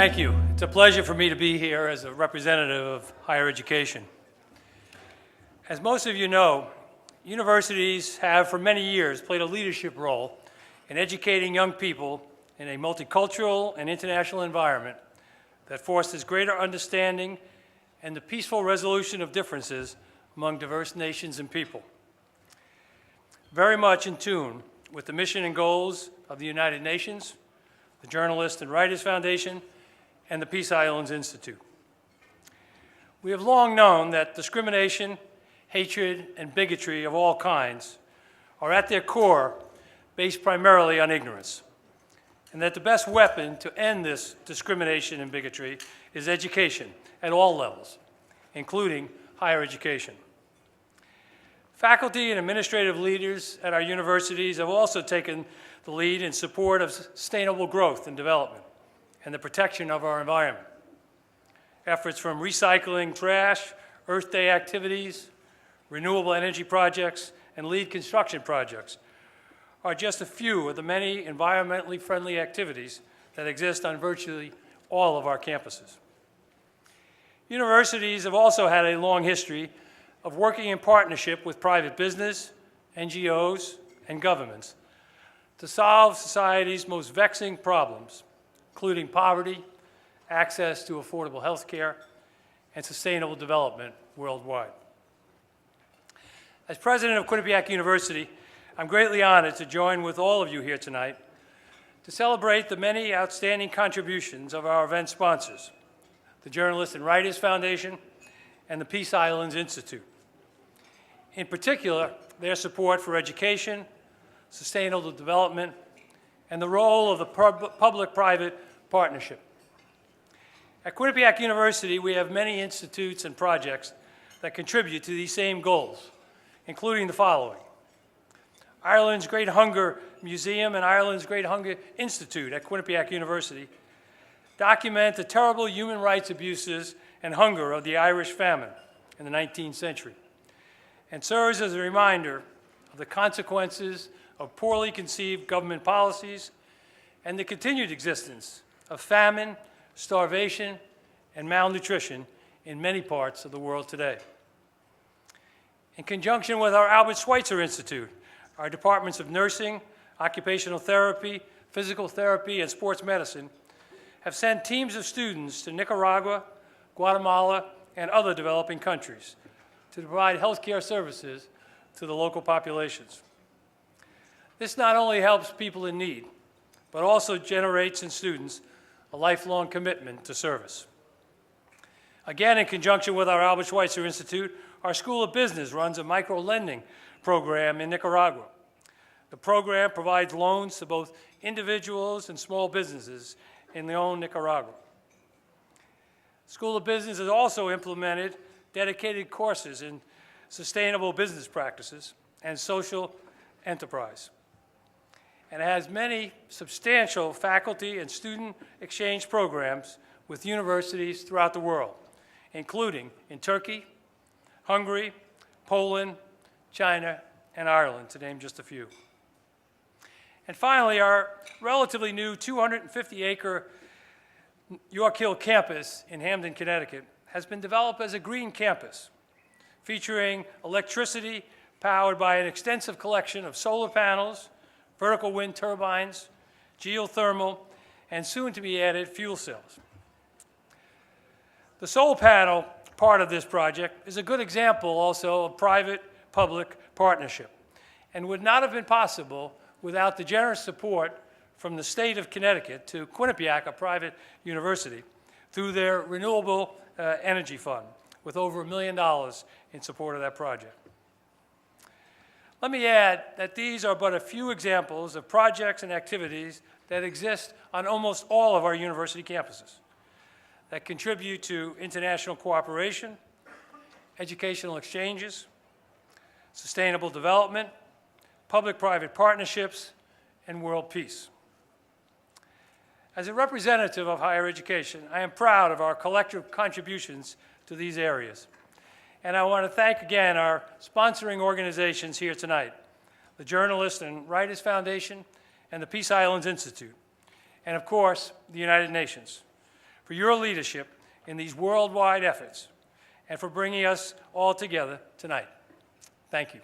Thank you. It's a pleasure for me to be here as a representative of higher education. As most of you know, universities have for many years played a leadership role in educating young people in a multicultural and international environment that fosters greater understanding and the peaceful resolution of differences among diverse nations and people. Very much in tune with the mission and goals of the United Nations, the Journalists and Writers Foundation, and the Peace Islands Institute. We have long known that discrimination, hatred, and bigotry of all kinds are at their core based primarily on ignorance, and that the best weapon to end this discrimination and bigotry is education at all levels, including higher education. Faculty and administrative leaders at our universities have also taken the lead in support of sustainable growth and development and the protection of our environment. Efforts from recycling trash, Earth Day activities, renewable energy projects, and LEED construction projects are just a few of the many environmentally friendly activities that exist on virtually all of our campuses. Universities have also had a long history of working in partnership with private business, NGOs, and governments to solve society's most vexing problems, including poverty, access to affordable health care, and sustainable development worldwide. As president of Quinnipiac University, I'm greatly honored to join with all of you here tonight to celebrate the many outstanding contributions of our event sponsors, the Journalists and Writers Foundation and the Peace Islands Institute. In particular, their support for education, sustainable development, and the role of the public-private partnership. At Quinnipiac University, we have many institutes and projects that contribute to these same goals, including the following: Ireland's Great Hunger Museum and Ireland's Great Hunger Institute at Quinnipiac University document the terrible human rights abuses and hunger of the Irish famine in the 19th century, and serves as a reminder of the consequences of poorly conceived government policies and the continued existence of famine, starvation, and malnutrition in many parts of the world today. In conjunction with our Albert Schweitzer Institute, our departments of nursing, occupational therapy, physical therapy, and sports medicine have sent teams of students to Nicaragua, Guatemala, and other developing countries to provide healthcare services to the local populations. This not only helps people in need, but also generates in students a lifelong commitment to service. Again, in conjunction with our Albert Schweitzer Institute, our School of Business runs a micro-lending program in Nicaragua. The program provides loans to both individuals and small businesses in León, Nicaragua. School of Business has also implemented dedicated courses in sustainable business practices and social enterprise, and has many substantial faculty and student exchange programs with universities throughout the world, including in Turkey, Hungary, Poland, China, and Ireland, to name just a few. And finally, our relatively new 250-acre York Hill campus in Hamden, Connecticut, has been developed as a green campus, featuring electricity powered by an extensive collection of solar panels, vertical wind turbines, geothermal, and soon-to-be-added fuel cells. The solar panel part of this project is a good example also of private-public partnership, and would not have been possible without the generous support from the state of Connecticut to Quinnipiac, a private university, through their Renewable Energy Fund, with over $1 million in support of that project. Let me add that these are but a few examples of projects and activities that exist on almost all of our university campuses that contribute to international cooperation, educational exchanges, sustainable development, public-private partnerships, and world peace. As a representative of higher education, I am proud of our collective contributions to these areas. And I want to thank again our sponsoring organizations here tonight, the Journalists and Writers Foundation and the Peace Islands Institute, and of course, the United Nations, for your leadership in these worldwide efforts and for bringing us all together tonight. Thank you.